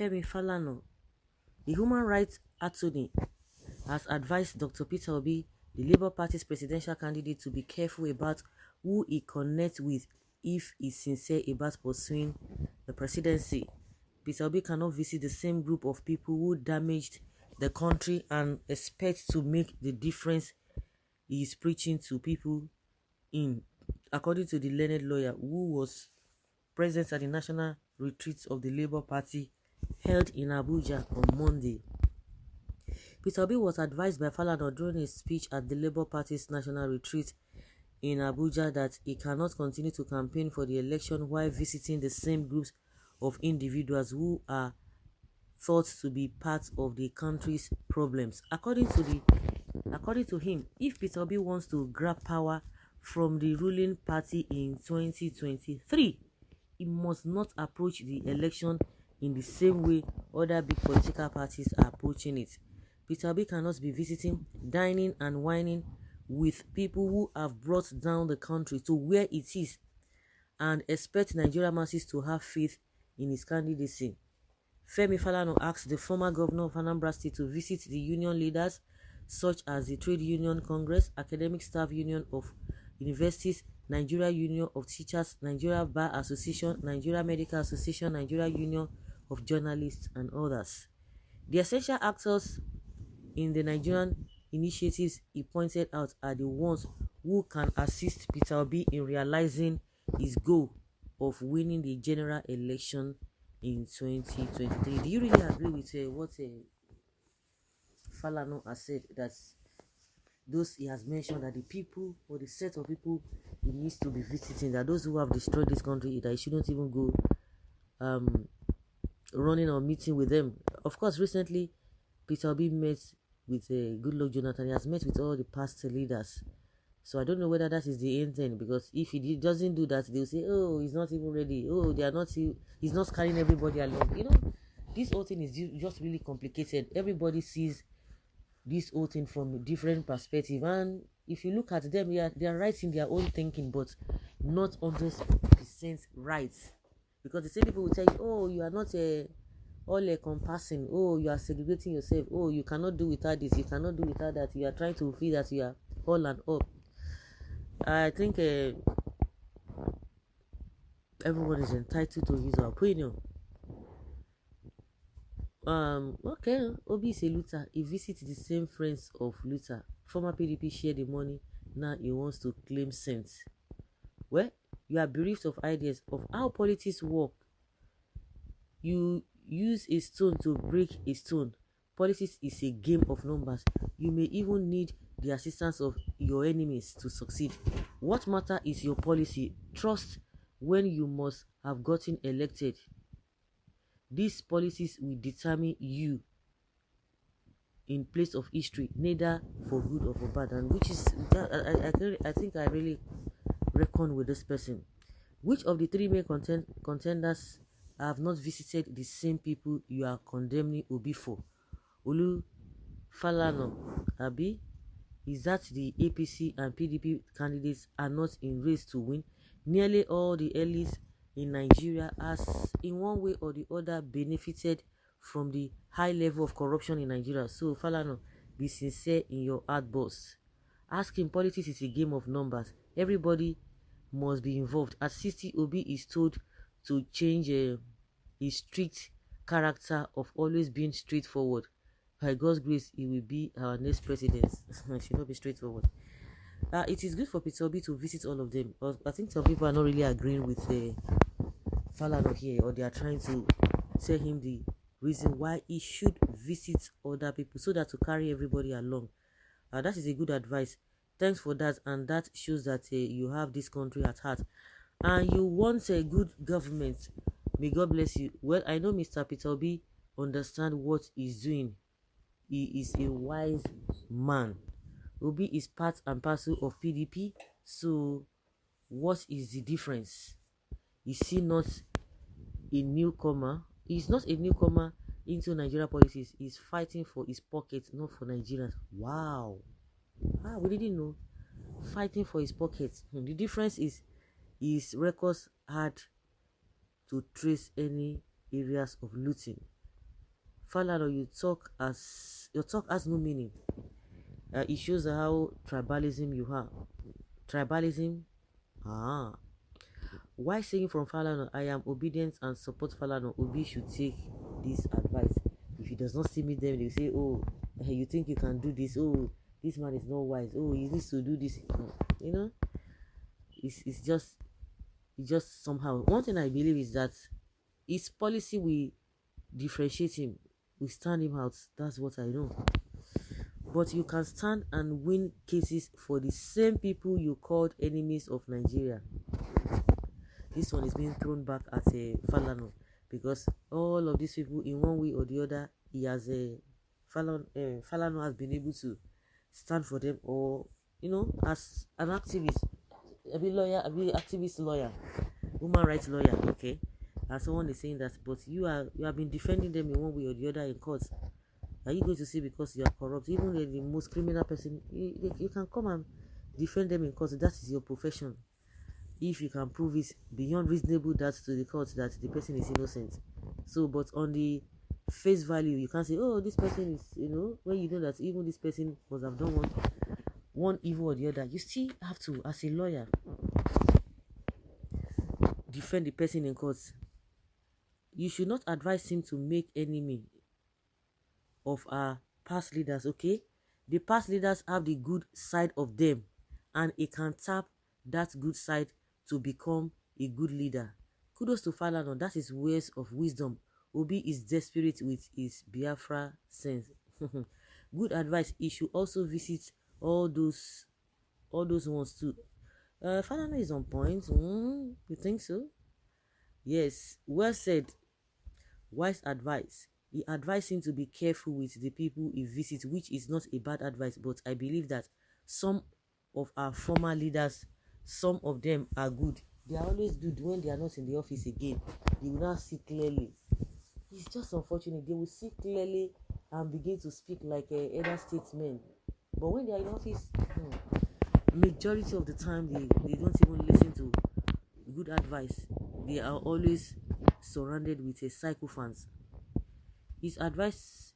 Femi Falana, the human rights attorney, has advised Dr. Peter Obi, the Labour Party's presidential candidate, to be careful about who he connects with if he's sincere about pursuing the presidency. Peter Obi cannot visit the same group of people who damaged the country and expect to make the difference he is preaching to people in, according to the learned lawyer who was present at the national retreat of the Labour Party held in Abuja on Monday. Peter Obi was advised by Falana during his speech at the Labour Party's national retreat in Abuja that he cannot continue to campaign for the election while visiting the same groups of individuals who are thought to be part of the country's problems. According to him, if Peter Obi wants to grab power from the ruling party in 2023, he must not approach the election in the same way other big political parties are approaching it. Peter Obi cannot be visiting, dining and whining with people who have brought down the country to where it is and expect Nigerian masses to have faith in his candidacy. Femi Falana asked the former governor of Anambra State to visit the union leaders such as the Trade Union Congress, Academic Staff Union of Universities, Nigeria Union of Teachers, Nigeria Bar Association, Nigeria Medical Association, Nigeria Union of Journalists, and others. The essential actors in the Nigerian initiatives he pointed out are the ones who can assist Peter Obi in realizing his goal of winning the general election in 2023. Do you really agree with what Falana has said, that those he has mentioned that the people or the set of people he needs to be visiting, that those who have destroyed this country, that he shouldn't even go running or meeting with them? Of course, recently Peter Obi met with Goodluck Jonathan. He has met with all the past leaders. So I don't know whether that is the end thing, because if he doesn't do that, they'll say, oh, he's not even ready. Oh, they are not. He's not carrying everybody along. You know, this whole thing is just really complicated. Everybody sees this whole thing from a different perspective, and if you look at them, they are right in their own thinking, but not 100% right. Because the same people will tell you, oh, you are not all encompassing. Oh, you are segregating yourself. Oh, you cannot do without this. You cannot do without that. You are trying to feel that you are all and all. I think everyone is entitled to his opinion. Okay, Obi is a looter. He visits the same friends of Luther. Former PDP share the money. Now he wants to claim sense. Well, you are bereft of ideas of how politics work. You use a stone to break a stone. Politics is a game of numbers. You may even need the assistance of your enemies to succeed. What matter is your policy. Trust when you must have gotten elected. These policies will determine you in place of history, neither for good or for bad. And which is, I think I really reckon with this person. Which of the three main contenders have not visited the same people you are condemning Obi for? Olu Falana, Abi? Is that the APC and PDP candidates are not in race to win? Nearly all the elites in Nigeria has, in one way or the other, benefited from the high level of corruption in Nigeria. So, Falana, be sincere in your outbursts. Asking politics is a game of numbers. Everybody must be involved. At 60, Obi is told to change his strict character of always being straightforward. By God's grace, he will be our next president. I should not be straightforward. It is good for Peter Obi to visit all of them. I think some people are not really agreeing with Falana here, or they are trying to tell him the reason why he should visit other people so that to carry everybody along. That is a good advice. Thanks for that, and that shows that you have this country at heart and you want a good government. May God bless you. Well, I know Mr. Peter Obi understand what he's doing. He is a wise man. Obi is part and parcel of PDP. So, what is the difference? Is he not a newcomer? He's not a newcomer into Nigeria politics. He's fighting for his pocket, not for Nigerians. Wow. We didn't know. Fighting for his pocket. The difference is his records had to trace any areas of looting. Falana, your talk has no meaning. It shows how tribalism you have. Tribalism. Ah. Why saying from Falana, I am obedient and support Falana, Obi should take this advice. If he does not see me, then they say, oh, you think you can do this? Oh, this man is not wise. Oh, he needs to do this. You know, it's just somehow. One thing I believe is that his policy will differentiate him. We stand him out. That's what I know. But you can stand and win cases for the same people you called enemies of Nigeria. This one is being thrown back at Falana, because all of these people, in one way or the other, he has Falana has been able to stand for them, or as an activist, a be activist lawyer, human rights lawyer, okay. And someone is saying that, but you have been defending them in one way or the other in court. Are you going to say because you are corrupt, even the most criminal person, you can come and defend them in court? That is your profession. If you can prove it beyond reasonable doubt to the court that the person is innocent. So, but on the face value, you can't say, oh, this person is, when you know that even this person must have done one evil or the other. You still have to, as a lawyer, defend the person in court. You should not advise him to make enemy of our past leaders, okay? The past leaders have the good side of them, and he can tap that good side to become a good leader. Kudos to Falana, that is words of wisdom. Obi is desperate with his Biafra sense. Good advice. He should also visit all those ones too. Falana is on point. You think so? Yes, well said. Wise advice. He advised him to be careful with the people he visits, which is not a bad advice, but I believe that some of our former leaders, some of them are good. They are always good when they are not in the office again. They will not see clearly. It's just unfortunate. They will see clearly and begin to speak like elder statesmen. But when they are in office, majority of the time they don't even listen to good advice. They are always surrounded with a psychophants. His advice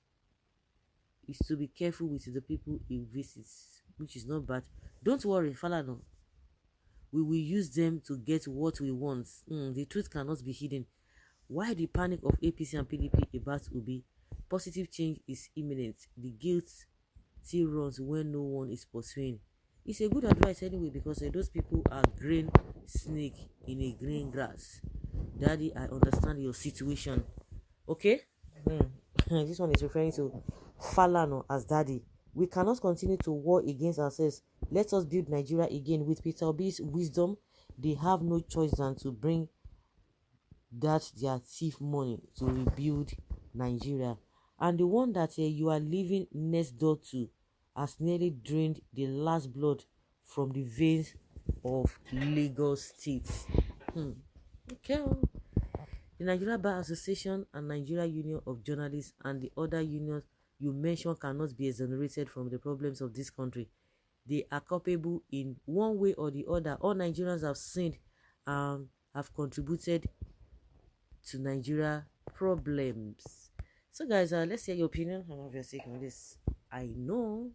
is to be careful with the people he visits, which is not bad. Don't worry, Falana. We will use them to get what we want. The truth cannot be hidden. Why the panic of APC and PDP about Obi? Positive change is imminent. The guilt still runs when no one is pursuing. It's a good advice anyway, because those people are green snake in a green grass. Daddy, I understand your situation. Okay? This one is referring to Falana as daddy. We cannot continue to war against ourselves. Let us build Nigeria again. With Peter Obi's wisdom, they have no choice than to bring that their thief money to rebuild Nigeria. And the one that you are living next door to has nearly drained the last blood from the veins of Lagos State. Okay. The Nigeria Bar Association and Nigeria Union of Journalists and the other unions you mentioned cannot be exonerated from the problems of this country. They are culpable in one way or the other. All Nigerians have sinned and have contributed to Nigeria problems. So guys, let's hear your opinion and obviously on this. I know